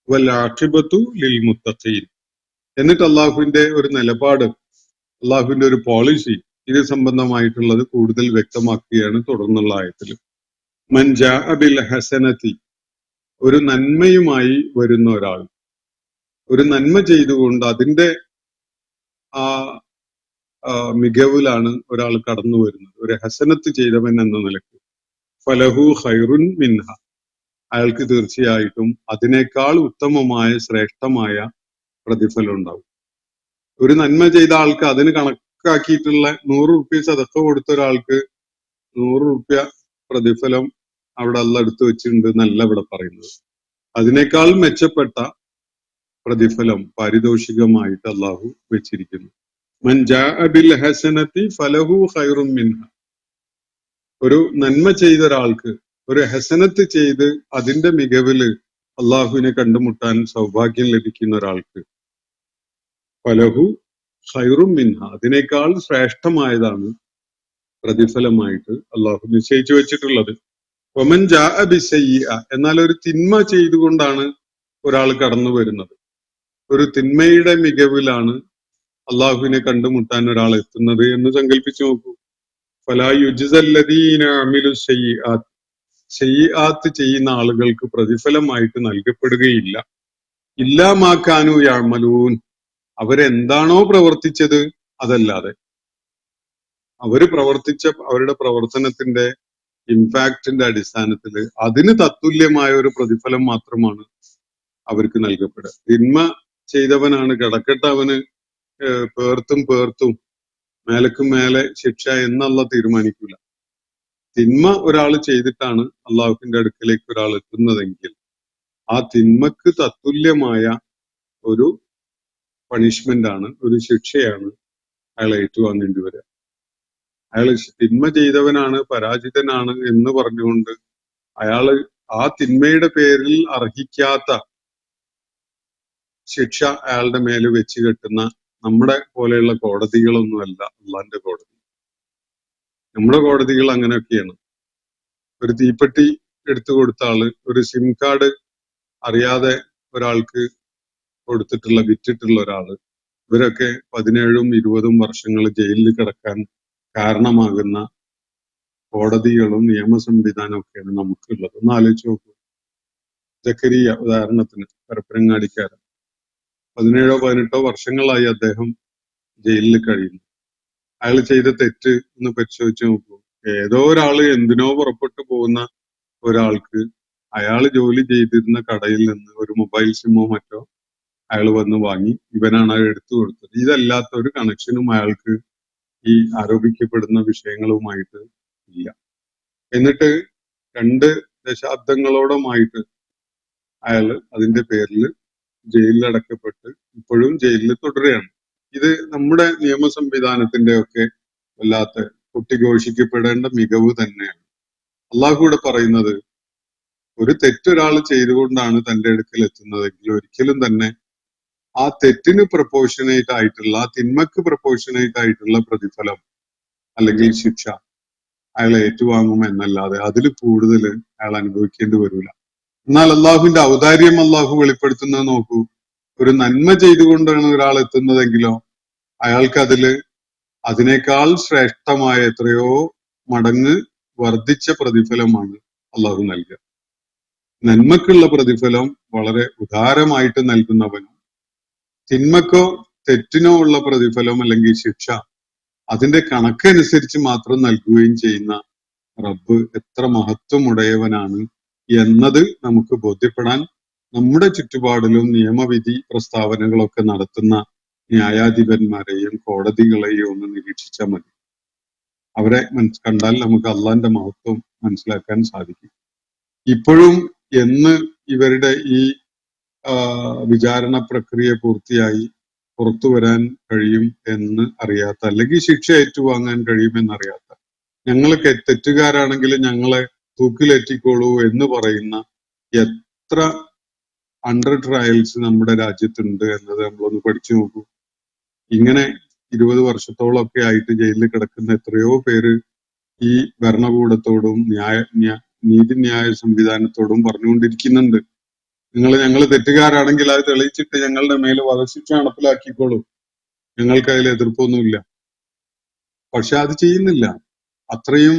വൽ ആഖിബത്തു ലിൽ മുത്തഖീൻ. എന്നിട്ട് അള്ളാഹുവിന്റെ ഒരു നിലപാട്, അള്ളാഹുവിന്റെ ഒരു പോളിസി ഇത് സംബന്ധമായിട്ടുള്ളത് കൂടുതൽ വ്യക്തമാക്കുകയാണ് തുടർന്നുള്ള ആയത്തിൽ. മൻ ജാഅ ബിൽ ഹസനതി, ഒരു നന്മയുമായി വരുന്ന ഒരാൾ, ഒരു നന്മ ചെയ്തുകൊണ്ട് അതിന്റെ ആ മികവിലാണ് ഒരാൾ കടന്നു വരുന്നത്, ഒരു ഹസനത്ത് ചെയ്തവൻ എന്ന നിലയ്ക്ക്, ഫലഹു ഖൈറുൻ മിൻഹ, അയാൾക്ക് തീർച്ചയായിട്ടും അതിനേക്കാൾ ഉത്തമമായ ശ്രേഷ്ഠമായ പ്രതിഫലം ഉണ്ടാവും. ഒരു നന്മ ചെയ്ത ആൾക്ക് അതിന് കണക്കാക്കിയിട്ടുള്ള 100 റുപ്യ സദഖ കൊടുത്ത ഒരാൾക്ക് 100 റുപ്യ പ്രതിഫലം അവിടെ അല്ലാഹ് എടുത്തു വെച്ചിട്ടുണ്ട് എന്നല്ല ഇവിടെ പറയുന്നത്. അതിനേക്കാൾ മെച്ചപ്പെട്ട പ്രതിഫലം പാരിതോഷികമായിട്ട് അള്ളാഹു വെച്ചിരിക്കുന്നു. മൻ ജാഅ ബിൽ ഹസനതി ഫലഹു ഖൈറുൻ മിൻഹ, ഒരു നന്മ ചെയ്ത ഒരാൾക്ക്, ഒരു ഹസനത്ത് ചെയ്ത് അതിന്റെ മികവില് അള്ളാഹുവിനെ കണ്ടുമുട്ടാൻ സൗഭാഗ്യം ലഭിക്കുന്ന ഒരാൾക്ക് ഫലഹു ഖൈറുൻ മിൻഹ, അതിനേക്കാൾ ശ്രേഷ്ഠമായതാണ് പ്രതിഫലമായിട്ട് അള്ളാഹു നിശ്ചയിച്ചു വെച്ചിട്ടുള്ളത്. വമൻ ജാഅ ബിസയ്യിഅ, എന്നാൽ ഒരു തിന്മ ചെയ്തുകൊണ്ടാണ് ഒരാൾ കടന്നു വരുന്നത്, ഒരു തിന്മയുടെ മികവിലാണ് അള്ളാഹുവിനെ കണ്ടുമുട്ടാൻ ഒരാൾ എത്തുന്നത് എന്ന് സങ്കല്പിച്ചു നോക്കൂ. ഫലാ യുജ്സല്ലദീന അമിലു സയ്യിആത്ത്, സയ്യിആത്ത് ചെയ്യുന്ന ആളുകൾക്ക് പ്രതിഫലമായിട്ട് നൽകപ്പെടുകയില്ല. ഇല്ലാ മാ കാനൂ യഅമലൂൻ, അവരെന്താണോ പ്രവർത്തിച്ചത് അതല്ലാതെ. അവര് പ്രവർത്തിച്ച അവരുടെ പ്രവർത്തനത്തിന്റെ ഇമ്പാക്റ്റിന്റെ അടിസ്ഥാനത്തിൽ അതിന് തത്തുല്യമായ ഒരു പ്രതിഫലം മാത്രമാണ് അവർക്ക് നൽകപ്പെടുക. തിന്മ ചെയ്തവനാണ് കിടക്കട്ടെ, അവന് പേർത്തും മേലക്കും മേലെ ശിക്ഷ എന്നുള്ള തീരുമാനിക്കൂല. തിന്മ ഒരാൾ ചെയ്തിട്ടാണ് അള്ളാഹുവിന്റെ അടുക്കലേക്ക് ഒരാൾ എത്തുന്നതെങ്കിൽ ആ തിന്മക്ക് തത്തുല്യമായ ഒരു പണിഷ്മെന്റ് ആണ്, ഒരു ശിക്ഷയാണ് അയാൾ ഏറ്റുവാങ്ങേണ്ടി വരിക. അയാൾ തിന്മ ചെയ്തവനാണ്, പരാജിതനാണ് എന്ന് പറഞ്ഞുകൊണ്ട് അയാള് ആ തിന്മയുടെ പേരിൽ അർഹിക്കാത്ത ശിക്ഷ അയാളുടെ മേല് വെച്ച് കെട്ടുന്ന നമ്മുടെ പോലെയുള്ള കോടതികളൊന്നുമല്ല അള്ളാന്റെ കോടതി. നമ്മുടെ കോടതികൾ അങ്ങനെയൊക്കെയാണ്. ഒരു തീപ്പെട്ടി എടുത്തു കൊടുത്ത ആള്, ഒരു സിം കാർഡ് അറിയാതെ ഒരാൾക്ക് വിറ്റിട്ടുള്ള ഒരാള്, ഇവരൊക്കെ 17ഉം 20ഉം വർഷങ്ങൾ ജയിലിൽ കിടക്കാൻ കാരണമാകുന്ന കോടതികളും നിയമ സംവിധാനവും ഒക്കെയാണ് നമുക്കുള്ളത്. ഒന്ന് ആലോചിച്ച് നോക്കൂ. ജക്കരിയ ഉദാഹരണത്തിന്, പരപ്പനങ്ങാടിക്കാരൻ, 17 വർഷങ്ങളായി അദ്ദേഹം ജയിലിൽ കഴിയുന്നു. അയാൾ ചെയ്ത തെറ്റ് ഒന്ന് പരിശോധിച്ച് നോക്കൂ. ഏതോ ഒരാള് എന്തിനോ പുറപ്പെട്ടു പോകുന്ന ഒരാൾക്ക് അയാൾ ജോലി ചെയ്തിരുന്ന കടയിൽ നിന്ന് ഒരു മൊബൈൽ സിമ്മോ മറ്റോ അയാൾ വന്ന് വാങ്ങി, ഇവനാണ് അത് എടുത്തു കൊടുത്തത്. ഇതല്ലാത്ത ഒരു കണക്ഷനും അയാൾക്ക് ഈ ആരോപിക്കപ്പെടുന്ന വിഷയങ്ങളുമായിട്ട് ഇല്ല. എന്നിട്ട് 2 ദശാബ്ദങ്ങളോളമായിട്ട് അയാൾ അതിന്റെ പേരിൽ ജയിലിൽ അടക്കപ്പെട്ട് ഇപ്പോഴും ജയിലിൽ തുടരുകയാണ്. ഇത് നമ്മുടെ നിയമ സംവിധാനത്തിന്റെ ഒക്കെ വല്ലാത്ത കൊട്ടിഘോഷിക്കപ്പെടേണ്ട മികവ് തന്നെയാണ്. അള്ളാഹു കൂടെ പറയുന്നത്, ഒരു തെറ്റൊരാൾ ചെയ്തുകൊണ്ടാണ് തന്റെ അടുക്കൽ എത്തുന്നതെങ്കിൽ ഒരിക്കലും തന്നെ ആ തെറ്റിന് പ്രപ്പോർഷനേറ്റ് ആയിട്ടുള്ള, ആ തിന്മക്ക് പ്രപ്പോർഷനേറ്റ് ആയിട്ടുള്ള പ്രതിഫലം അല്ലെങ്കിൽ ശിക്ഷ അയാൾ ഏറ്റുവാങ്ങും എന്നല്ലാതെ അതിൽ കൂടുതൽ അയാൾ അനുഭവിക്കേണ്ടി വരില്ല. എന്നാൽ അള്ളാഹുവിന്റെ ഔദാര്യം അള്ളാഹു വെളിപ്പെടുത്തുന്നത് നോക്കൂ. ഒരു നന്മ ചെയ്തുകൊണ്ടാണ് ഒരാൾ എത്തുന്നതെങ്കിലോ അയാൾക്ക് അതിനേക്കാൾ ശ്രേഷ്ഠമായ എത്രയോ മടങ്ങ് വർദ്ധിച്ച പ്രതിഫലമാണ് അള്ളാഹു നൽകുക. നന്മക്കുള്ള പ്രതിഫലം വളരെ ഉദാരമായിട്ട് നൽകുന്നവനും തിന്മക്കോ തെറ്റിനോ ഉള്ള പ്രതിഫലം അല്ലെങ്കിൽ ശിക്ഷ അതിന്റെ കണക്കനുസരിച്ച് മാത്രം നൽകുകയും ചെയ്യുന്ന റബ്ബ് എത്ര മഹത്വമുടയവനാണ് എന്നത് നമുക്ക് ബോധ്യപ്പെടാൻ നമ്മുടെ ചുറ്റുപാടിലും നിയമവിധി പ്രസ്താവനകളൊക്കെ നടത്തുന്ന ന്യായാധിപന്മാരെയും കോടതികളെയും ഒന്ന് നിരീക്ഷിച്ചാൽ മതി. അവരെ കണ്ടാൽ നമുക്ക് അള്ളാന്റെ മഹത്വം മനസ്സിലാക്കാൻ സാധിക്കും. ഇപ്പോഴും എന്ന് ഇവരുടെ ഈ വിചാരണ പ്രക്രിയ പൂർത്തിയായി പുറത്തു വരാൻ കഴിയും എന്ന് അറിയാത്ത, അല്ലെങ്കിൽ ശിക്ഷ ഏറ്റുവാങ്ങാൻ കഴിയുമെന്നറിയാത്ത, ഞങ്ങളൊക്കെ തെറ്റുകാരാണെങ്കിൽ ഞങ്ങളെ തൂക്കിലേറ്റിക്കോളൂ എന്ന് പറയുന്ന എത്ര അണ്ടർ ട്രയൽസ് നമ്മുടെ രാജ്യത്തുണ്ട് എന്നത് നമ്മളൊന്ന് പഠിച്ചു നോക്കൂ. ഇങ്ങനെ 20 വർഷത്തോളമൊക്കെ ആയിട്ട് ജയിലിൽ കിടക്കുന്ന എത്രയോ പേര് ഈ ഭരണകൂടത്തോടും നീതിന്യായ സംവിധാനത്തോടും പറഞ്ഞുകൊണ്ടിരിക്കുന്നുണ്ട്, ഞങ്ങൾ തെറ്റുകാരാണെങ്കിൽ അത് തെളിയിച്ചിട്ട് ഞങ്ങളുടെ മേൽ വധശിക്ഷ നടപ്പിലാക്കിക്കോളൂ, ഞങ്ങൾക്ക് അതിൽ എതിർപ്പൊന്നുമില്ല. പക്ഷെ അത് ചെയ്യുന്നില്ല. അത്രയും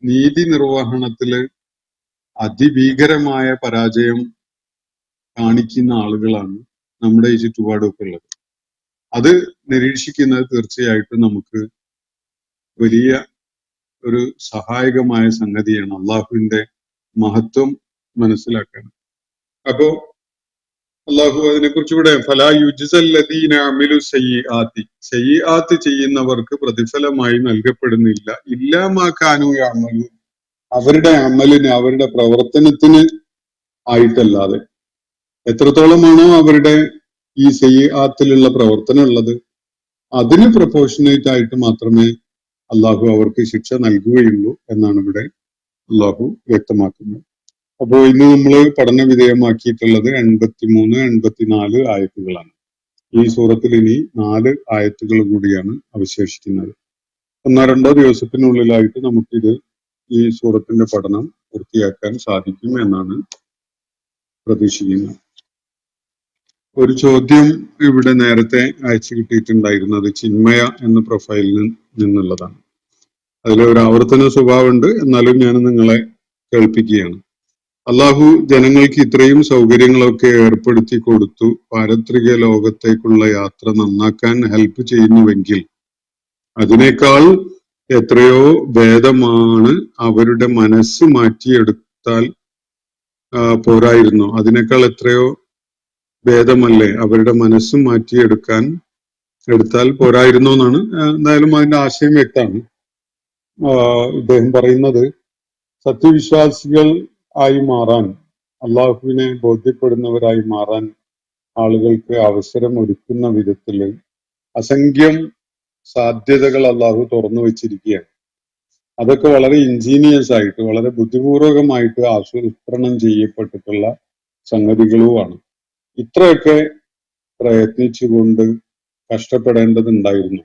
നീതി നിർവഹണത്തില് അതിഭീകരമായ പരാജയം കാണിക്കുന്ന ആളുകളാണ് നമ്മുടെ ഈ ചുറ്റുപാടൊക്കെ ഉള്ളത്. അത് നിരീക്ഷിക്കുന്നത് തീർച്ചയായിട്ടും നമുക്ക് വലിയ ഒരു സഹായകമായ സംഗതിയാണ് അള്ളാഹുവിന്റെ മഹത്വം മനസ്സിലാക്കാൻ. അപ്പോ അള്ളാഹു അതിനെക്കുറിച്ച് ഇവിടെ ഫലാ യുജ്സല്ലദീന അമിലു സയ്യിആത്തി, സയ്യിആത്ത് ചെയ്യുന്നവർക്ക് പ്രതിഫലമായി നൽകപ്പെടുന്നില്ല ഇല്ലാ മാ കാനൂ യഅമലൂൻ, അവരുടെ അമലിന് അവരുടെ പ്രവർത്തനത്തിന് ആയിട്ടല്ലാതെ. എത്രത്തോളമാണോ അവരുടെ ഈ സയ്യിആത്തിലുള്ള പ്രവർത്തനം ഉള്ളത് അതിന് പ്രൊപ്പോർഷനേറ്റ് ആയിട്ട് മാത്രമേ അള്ളാഹു അവർക്ക് ശിക്ഷ നൽകുകയുള്ളൂ എന്നാണ് ഇവിടെ അള്ളാഹു വ്യക്തമാക്കുന്നത്. അപ്പോ ഇന്ന് നമ്മൾ പഠന വിധേയമാക്കിയിട്ടുള്ളത് 83, 84 ആയത്തുകളാണ്. ഈ സൂറത്തിൽ ഇനി 4 ആയത്തുകൾ കൂടിയാണ് അവശേഷിക്കുന്നത്. 1-2 ദിവസത്തിനുള്ളിലായിട്ട് നമുക്കിത് ഈ സൂറത്തിന്റെ പഠനം പൂർത്തിയാക്കാൻ സാധിക്കും എന്നാണ് പ്രതീക്ഷിക്കുന്നത്. ഒരു ചോദ്യം ഇവിടെ നേരത്തെ അയച്ചു കിട്ടിയിട്ടുണ്ടായിരുന്നത് ചിന്മയ എന്ന പ്രൊഫൈലിൽ നിന്നുള്ളതാണ്. അതിലൊരു ആവർത്തന സ്വഭാവമുണ്ട്, എന്നാലും ഞാൻ നിങ്ങളെ കേൾപ്പിക്കുകയാണ്. അള്ളാഹു ജനങ്ങൾക്ക് ഇത്രയും സൗകര്യങ്ങളൊക്കെ ഏർപ്പെടുത്തി കൊടുത്തു പാരത്രിക ലോകത്തേക്കുള്ള യാത്ര നന്നാക്കാൻ ഹെൽപ്പ് ചെയ്യുന്നുവെങ്കിൽ അതിനേക്കാൾ എത്രയോ ഭേദമാണ് അവരുടെ മനസ്സ് മാറ്റിയെടുത്താൽ പോരായിരുന്നോ? അതിനേക്കാൾ എത്രയോ ഭേദമല്ലേ അവരുടെ മനസ്സ് എടുത്താൽ പോരായിരുന്നോ എന്നാണ്. എന്തായാലും അതിന്റെ ആശയം വ്യക്തമാണ്. ഇദ്ദേഹം പറയുന്നത് സത്യവിശ്വാസികൾ ആയി മാറാൻ, അള്ളാഹുവിനെ ബോധ്യപ്പെടുന്നവരായി മാറാൻ ആളുകൾക്ക് അവസരം ഒരുക്കുന്ന വിധത്തില് അസംഖ്യം സാധ്യതകൾ അള്ളാഹു തുറന്നു വെച്ചിരിക്കുകയാണ്. അതൊക്കെ വളരെ ഇൻജീനിയസ് ആയിട്ട് വളരെ ബുദ്ധിപൂർവകമായിട്ട് ആസൂത്രണം ചെയ്യപ്പെട്ടിട്ടുള്ള സംഗതികളുമാണ്. ഇത്രയൊക്കെ പ്രയത്നിച്ചുകൊണ്ട് കഷ്ടപ്പെടേണ്ടതുണ്ടായിരുന്നു.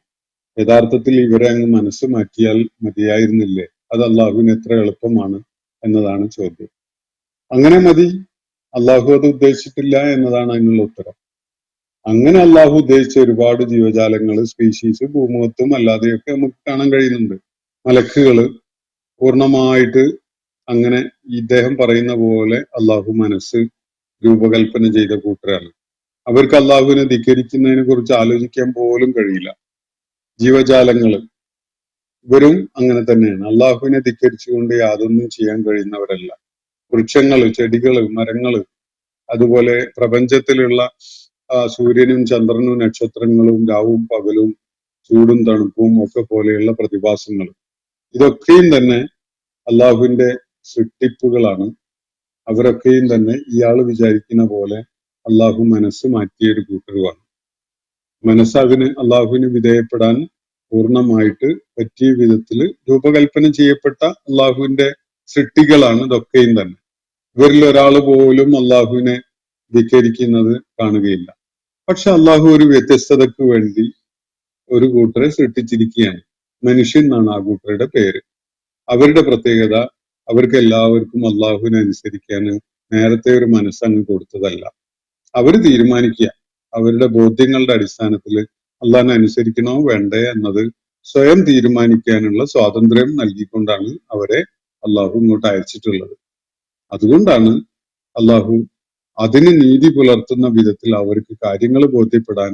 യഥാർത്ഥത്തിൽ ഇവരെ അങ്ങ് മനസ്സ് മാറ്റിയാൽ മതിയായിരുന്നില്ലേ? അത് അള്ളാഹുവിന് എത്ര എളുപ്പമാണ് എന്നതാണ് ചോദ്യം. അങ്ങനെ മതി, അള്ളാഹു അത് ഉദ്ദേശിച്ചിട്ടില്ല എന്നതാണ് അതിനുള്ള ഉത്തരം. അങ്ങനെ അള്ളാഹു ഉദ്ദേശിച്ച ഒരുപാട് ജീവജാലങ്ങൾ, സ്പീഷീസ് ഭൂമുഖത്തും അല്ലാതെയൊക്കെ നമുക്ക് കാണാൻ കഴിയുന്നുണ്ട്. മലക്കുകള് പൂർണ്ണമായിട്ട് അങ്ങനെ ഇദ്ദേഹം പറയുന്ന പോലെ അള്ളാഹു മനസ്സ് രൂപകൽപ്പന ചെയ്ത കൂട്ടരാണ്. അവർക്ക് അള്ളാഹുവിനെ ധിക്കരിക്കുന്നതിനെ കുറിച്ച് ആലോചിക്കാൻ പോലും കഴിയില്ല. ജീവജാലങ്ങള് ഇവരും അങ്ങനെ തന്നെയാണ്. അള്ളാഹുവിനെ ധിക്കരിച്ചുകൊണ്ട് യാതൊന്നും ചെയ്യാൻ കഴിയുന്നവരല്ല. വൃക്ഷങ്ങള്, ചെടികള്, മരങ്ങള്, അതുപോലെ പ്രപഞ്ചത്തിലുള്ള സൂര്യനും ചന്ദ്രനും നക്ഷത്രങ്ങളും രാവും പകലും ചൂടും തണുപ്പും ഒക്കെ പോലെയുള്ള പ്രതിഭാസങ്ങൾ, ഇതൊക്കെയും തന്നെ അള്ളാഹുവിന്റെ സൃഷ്ടിപ്പുകളാണ്. അവരൊക്കെയും തന്നെ ഇയാൾ വിചാരിക്കുന്ന പോലെ അള്ളാഹു മനസ്സ് മാറ്റിയ ഒരു കൂട്ടരുമാണ്. മനസ്സതിന് അള്ളാഹുവിന് വിധേയപ്പെടാൻ പൂർണ്ണമായിട്ട് പറ്റിയ വിധത്തിൽ രൂപകൽപ്പന ചെയ്യപ്പെട്ട അള്ളാഹുവിന്റെ സൃഷ്ടികളാണ് ഇതൊക്കെയും തന്നെ. ഇവരിൽ ഒരാൾ പോലും അള്ളാഹുവിനെ ധിക്കരിക്കുന്നത് കാണുകയില്ല. പക്ഷെ അള്ളാഹു ഒരു വ്യത്യസ്തതയ്ക്ക് വേണ്ടി ഒരു കൂട്ടരെ സൃഷ്ടിച്ചിരിക്കുകയാണ്. മനുഷ്യൻ എന്നാണ് ആ കൂട്ടരുടെ പേര്. അവരുടെ പ്രത്യേകത അവർക്ക് എല്ലാവർക്കും അള്ളാഹുവിനെ അനുസരിക്കാൻ നേരത്തെ ഒരു മനസ്സങ്ങ് കൊടുത്തതല്ല. അവര് തീരുമാനിക്കുക അവരുടെ ബോധ്യങ്ങളുടെ അടിസ്ഥാനത്തിൽ അള്ളാഹിനെ അനുസരിക്കണോ വേണ്ടേ എന്നത് സ്വയം തീരുമാനിക്കാനുള്ള സ്വാതന്ത്ര്യം നൽകിക്കൊണ്ടാണ് അവരെ അള്ളാഹു ഇങ്ങോട്ട് അയച്ചിട്ടുള്ളത്. അതുകൊണ്ടാണ് അള്ളാഹു അതിന് നീതി പുലർത്തുന്ന വിധത്തിൽ അവർക്ക് കാര്യങ്ങൾ ബോധ്യപ്പെടാൻ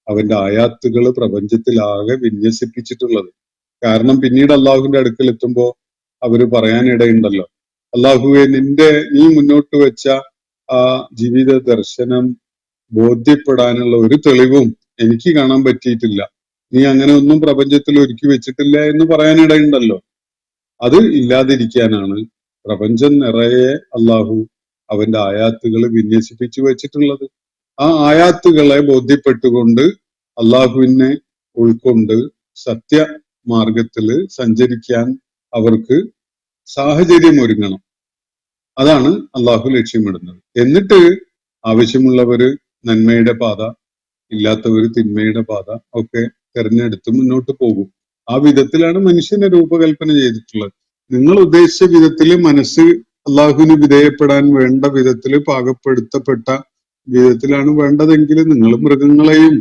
അവന്റെ ആയാത്തുകൾ പ്രപഞ്ചത്തിലാകെ വിന്യസിപ്പിച്ചിട്ടുള്ളത്. കാരണം പിന്നീട് അള്ളാഹുവിന്റെ അടുക്കൽ എത്തുമ്പോ അവര് പറയാനിടയുണ്ടല്ലോ, അള്ളാഹുവെ നീ മുന്നോട്ട് വെച്ച ആ ജീവിത ദർശനം ബോധ്യപ്പെടാനുള്ള ഒരു തെളിവും എനിക്ക് കാണാൻ പറ്റിയിട്ടില്ല, നീ അങ്ങനെ ഒന്നും പ്രപഞ്ചത്തിൽ ഒരുക്കി വെച്ചിട്ടില്ല എന്ന് പറയാനിടയുണ്ടല്ലോ. അത് ഇല്ലാതിരിക്കാനാണ് പ്രപഞ്ചം നിറയെ അള്ളാഹു അവന്റെ ആയാത്തുകൾ വിന്യസിപ്പിച്ചു വെച്ചിട്ടുള്ളത്. ആ ആയാത്തുകളെ ബോധ്യപ്പെട്ടുകൊണ്ട് അള്ളാഹുവിനെ ഉൾക്കൊണ്ട് സത്യമാർഗത്തില് സഞ്ചരിക്കാൻ അവർക്ക് സാഹചര്യം ഒരുങ്ങണം. അതാണ് അള്ളാഹു ലക്ഷ്യമിടുന്നത്. എന്നിട്ട് ആവശ്യമുള്ളവര് നന്മയുടെ പാത, ഇല്ലാത്തവര് തിന്മയുടെ പാത ഒക്കെ തെരഞ്ഞെടുത്ത് മുന്നോട്ട് പോകും. ആ വിധത്തിലാണ് മനുഷ്യനെ രൂപകൽപ്പന ചെയ്തിട്ടുള്ളത്. നിങ്ങൾ ഉദ്ദേശിച്ച വിധത്തില് മനസ്സ് അള്ളാഹുവിന് വിധേയപ്പെടാൻ വേണ്ട വിധത്തില് പാകപ്പെടുത്തപ്പെട്ട വിധത്തിലാണ് വേണ്ടതെങ്കിൽ നിങ്ങൾ മൃഗങ്ങളെയും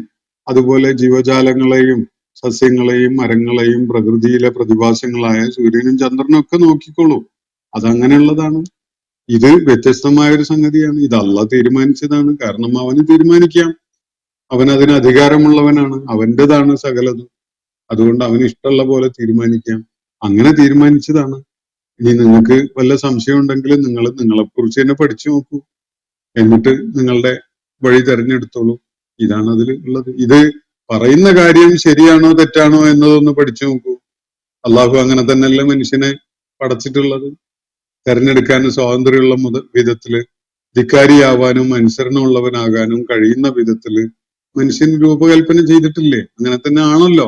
അതുപോലെ ജീവജാലങ്ങളെയും സസ്യങ്ങളെയും മരങ്ങളെയും പ്രകൃതിയിലെ പ്രതിഭാസങ്ങളായ സൂര്യനും ചന്ദ്രനും ഒക്കെ നോക്കിക്കോളൂ. അതങ്ങനെയുള്ളതാണ്. ഇത് വ്യത്യസ്തമായ ഒരു സംഗതിയാണ്. ഇത് അള്ളാഹ് തീരുമാനിച്ചതാണ്. കാരണം അവന് തീരുമാനിക്കാം, അവൻ അതിന് അധികാരമുള്ളവനാണ്, അവന്റേതാണ് സകലതും. അതുകൊണ്ട് അവന് ഇഷ്ടമുള്ള പോലെ തീരുമാനിക്കാം. അങ്ങനെ തീരുമാനിച്ചതാണ്. ഇനി നിങ്ങൾക്ക് വല്ല സംശയം ഉണ്ടെങ്കിൽ നിങ്ങൾ നിങ്ങളെക്കുറിച്ച് തന്നെ പഠിച്ചു നോക്കൂ, എന്നിട്ട് നിങ്ങളുടെ വഴി തെരഞ്ഞെടുത്തോളൂ. ഇതാണ് അതിൽ ഉള്ളത്. ഇത് പറയുന്ന കാര്യം ശരിയാണോ തെറ്റാണോ എന്നതൊന്ന് പഠിച്ചു നോക്കൂ. അള്ളാഹു അങ്ങനെ തന്നെയല്ല മനുഷ്യനെ പടച്ചിട്ടുള്ളത്. തെരഞ്ഞെടുക്കാൻ സ്വാതന്ത്ര്യമുള്ള വിധത്തില്, ധിക്കാരിയാവാനും അനുസരണമുള്ളവനാകാനും കഴിയുന്ന വിധത്തില് മനുഷ്യന് രൂപകൽപ്പന ചെയ്തിട്ടില്ലേ? അങ്ങനെ തന്നെ ആണല്ലോ,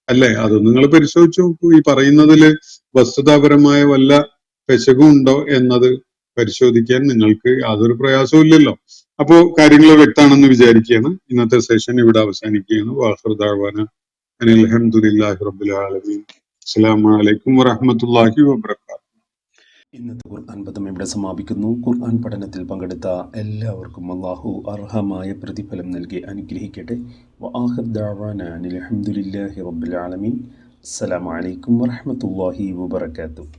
അല്ലേ? അത് നിങ്ങൾ പരിശോധിച്ചു നോക്കൂ. ഈ പറയുന്നതില് വസ്തുതാപരമായ വല്ല പെശകും ഉണ്ടോ എന്നത് പരിശോധിക്കാൻ നിങ്ങൾക്ക് യാതൊരു പ്രയാസവും ഇല്ലല്ലോ. അപ്പോ കാര്യങ്ങൾ വ്യക്തമാണെന്ന് വിചാരിക്കുകയാണ്. ഇന്നത്തെ സെഷൻ ഇവിടെ അവസാനിക്കുകയാണ്. വാഖിറു ദഅ്വാന അനിൽ ഹംദുലില്ലാഹി റബ്ബിൽ ആലമീൻ. അസ്സലാമു അലൈക്കും വറഹ്മത്തുള്ളാഹി വബറകാതുഹു. ഇന്നത്തെ ഖുർആൻ പദം ഇവിടെ സമാപിക്കുന്നു. ഖുർആൻ പഠനത്തിൽ പങ്കെടുത്ത എല്ലാവർക്കും അല്ലാഹു അർഹമായ പ്രതിഫലം നൽകി അനുഗ്രഹിക്കട്ടെ. വആഖിറു ദഅ്വാന അനിൽ ഹംദുലില്ലാഹി റബ്ബിൽ ആലമീൻ. അസ്സലാമു അലൈക്കും വറഹ്മത്തുള്ളാഹി വബറകാതുഹു.